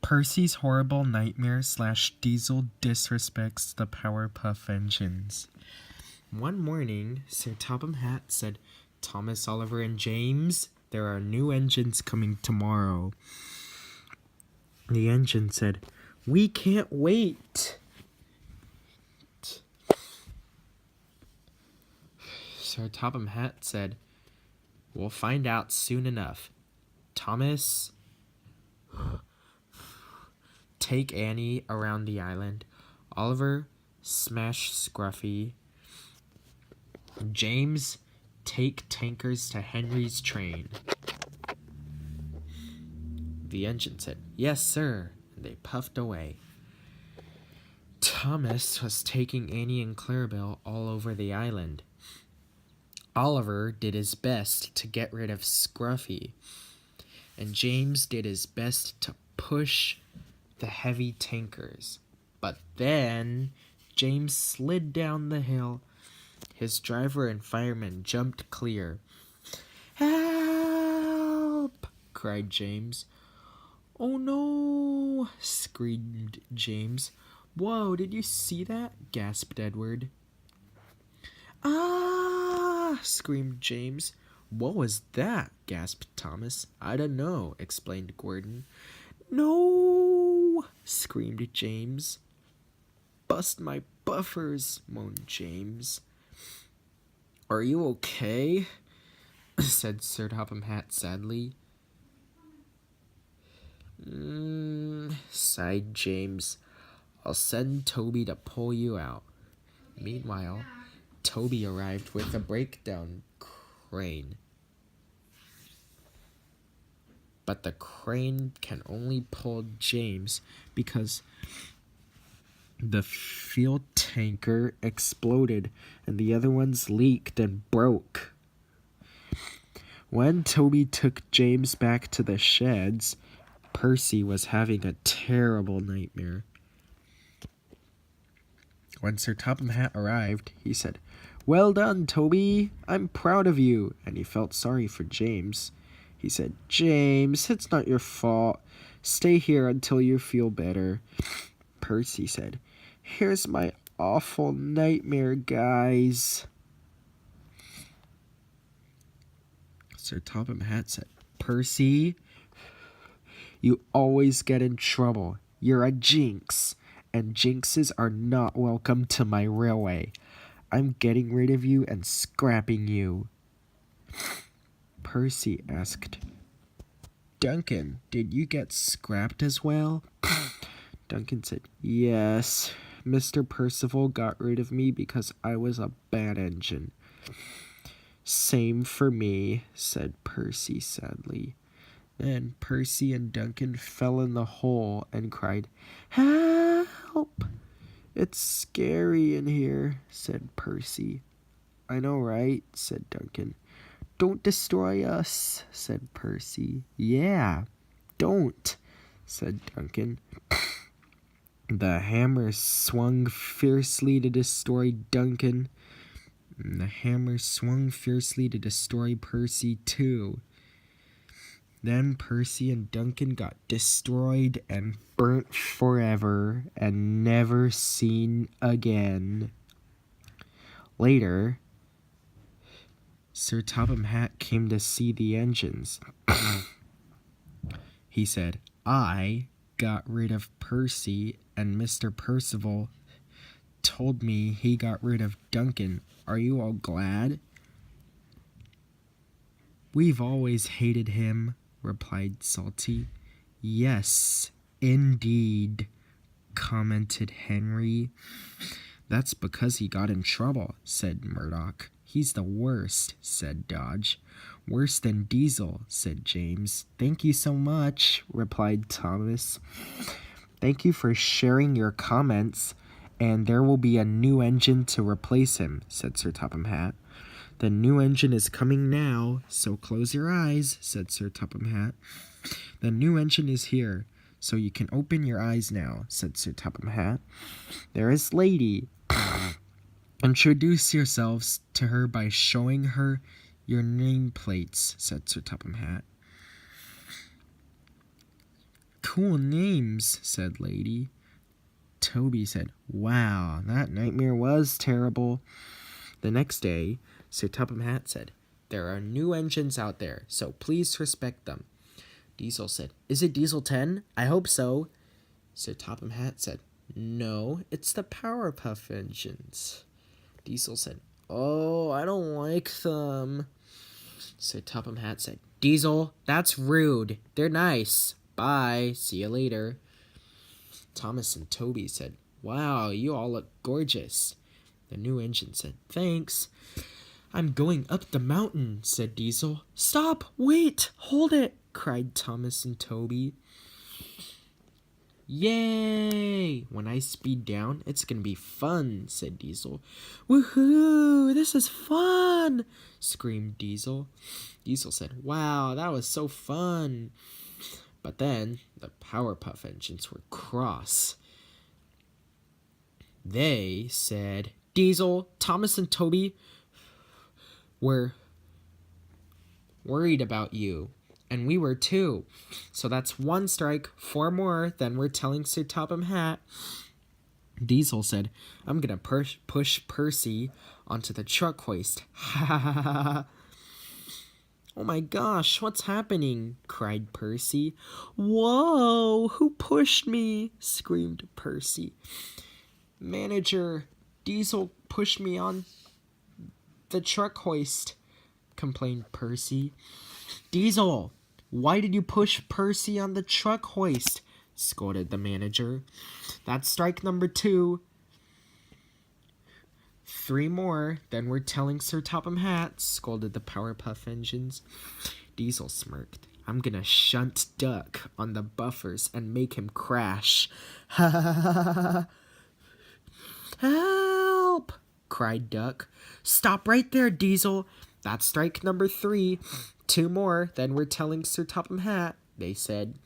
Percy's horrible nightmare / Diesel disrespects the Powerpuff engines. One morning, Sir Topham Hatt said, "Thomas, Oliver, and James, there are new engines coming tomorrow." The engine said, "We can't wait." Sir Topham Hatt said, "We'll find out soon enough. Thomas, take Annie around the island. Oliver, smash Scruffy. James, take tankers to Henry's train." The engine said, "Yes, sir," and they puffed away. Thomas was taking Annie and Clarabelle all over the island. Oliver did his best to get rid of Scruffy, and James did his best to push the heavy tankers. But then James slid down the hill. His driver and fireman jumped clear. "Help!" cried James. "Oh no!" screamed James. "Whoa, did you see that?" gasped Edward. "Ah!" screamed James. "What was that?" gasped Thomas. "I don't know," explained Gordon. "No!" screamed James. "Bust my buffers," moaned James. "Are you okay?" said Sir Topham Hatt sadly. Sighed James. "I'll send Toby to pull you out." Meanwhile, Toby arrived with a breakdown crane. But the crane can only pull James because the fuel tanker exploded and the other ones leaked and broke. When Toby took James back to the sheds, Percy was having a terrible nightmare. When Sir Topham Hatt arrived, he said, "Well done, Toby. I'm proud of you." And he felt sorry for James. He said, "James, it's not your fault. Stay here until you feel better." Percy said, "Here's my awful nightmare, guys." Sir Topham Hatt said, "Percy, you always get in trouble. You're a jinx, and jinxes are not welcome to my railway. I'm getting rid of you and scrapping you." Percy asked, "Duncan, did you get scrapped as well?" Duncan said, "Yes, Mr. Percival got rid of me because I was a bad engine." "Same for me," said Percy sadly. Then Percy and Duncan fell in the hole and cried, "Help! It's scary in here," said Percy. "I know, right?" said Duncan. "Don't destroy us," said Percy. "Yeah, don't," said Duncan. The hammer swung fiercely to destroy Duncan. And the hammer swung fiercely to destroy Percy too. Then Percy and Duncan got destroyed and burnt forever and never seen again. Later, Sir Topham Hatt came to see the engines. He said, "I got rid of Percy, and Mr. Percival told me he got rid of Duncan. Are you all glad?" "We've always hated him," replied Salty. "Yes, indeed," commented Henry. "That's because he got in trouble," said Murdoch. "He's the worst," said Dodge. "Worse than Diesel," said James. "Thank you so much," replied Thomas. "Thank you for sharing your comments, and there will be a new engine to replace him," said Sir Topham Hatt. "The new engine is coming now, so close your eyes," said Sir Topham Hatt. "The new engine is here, so you can open your eyes now," said Sir Topham Hatt. "There is Lady. Introduce yourselves to her by showing her your nameplates," said Sir Topham Hatt. Cool names, said Lady. Toby said, wow, that nightmare was terrible. The next day, Sir Topham Hatt said, there are new engines out there, so please respect them. Diesel said, is it Diesel 10? I hope so. Sir Topham Hatt said, no, it's the Powerpuff engines. Diesel said, oh, I don't like them. Sir Topham Hatt said, Diesel, that's rude. They're nice. Bye. See you later. Thomas and Toby said, wow, you all look gorgeous. The new engine said, thanks. I'm going up the mountain, said Diesel. Stop, wait, hold it, cried Thomas and Toby. Yay! When I speed down, it's gonna be fun, said Diesel. Woohoo! This is fun! Screamed Diesel. Diesel said, wow, that was so fun. But then the Powerpuff engines were cross. They said, Diesel, Thomas and Toby were worried about you. And we were too. So that's 1 strike, 4 more, then we're telling Sir Topham Hatt. Diesel said, I'm gonna push Percy onto the truck hoist. Ha ha ha ha ha. Oh my gosh, what's happening? Cried Percy. Whoa, who pushed me? Screamed Percy. Manager, Diesel pushed me on the truck hoist, complained Percy. Diesel, why did you push Percy on the truck hoist? Scolded the manager. That's strike number 2. 3 more, then we're telling Sir Topham Hatt, scolded the Powerpuff engines. Diesel smirked. I'm gonna shunt Duck on the buffers and make him crash. Ha ha ha ha ha. Help! Cried Duck. Stop right there, Diesel. That's strike number 3. 2 more, then we're telling Sir Topham Hatt, they said.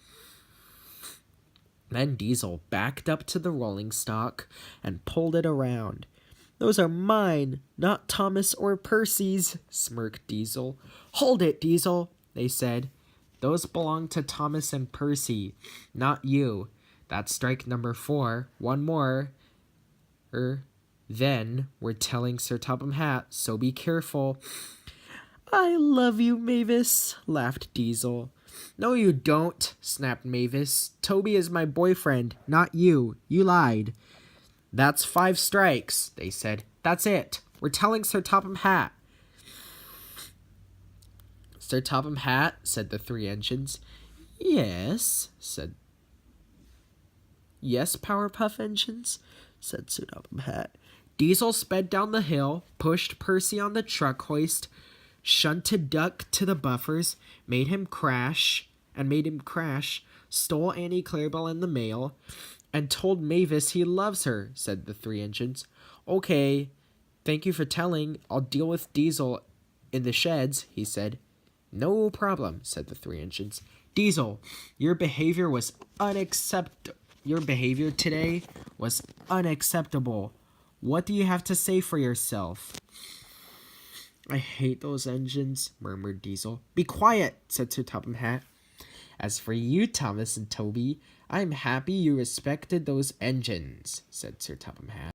Then Diesel backed up to the rolling stock and pulled it around. Those are mine, not Thomas or Percy's, smirked Diesel. Hold it, Diesel, they said. Those belong to Thomas and Percy, not you. That's strike number 4. 1 more. Then we're telling Sir Topham Hatt, so be careful. I love you, Mavis, laughed Diesel. No, you don't, snapped Mavis. Toby is my boyfriend, not you. You lied. That's 5 strikes, they said. That's it. We're telling Sir Topham Hatt. Sir Topham Hatt, said the 3 engines. Yes, Powerpuff engines, said Sir Topham Hatt. Diesel sped down the hill, pushed Percy on the truck hoist, shunted Duck to the buffers, made him crash, stole Annie Clarabelle in the mail, and told Mavis he loves her, said the 3 engines. Okay, thank you for telling. I'll deal with Diesel in the sheds, he said. No problem, said the 3 engines. Diesel, your behavior today was unacceptable. What do you have to say for yourself? I hate those engines, murmured Diesel. Be quiet, said Sir Topham Hatt. As for you, Thomas and Toby, I'm happy you respected those engines, said Sir Topham Hatt.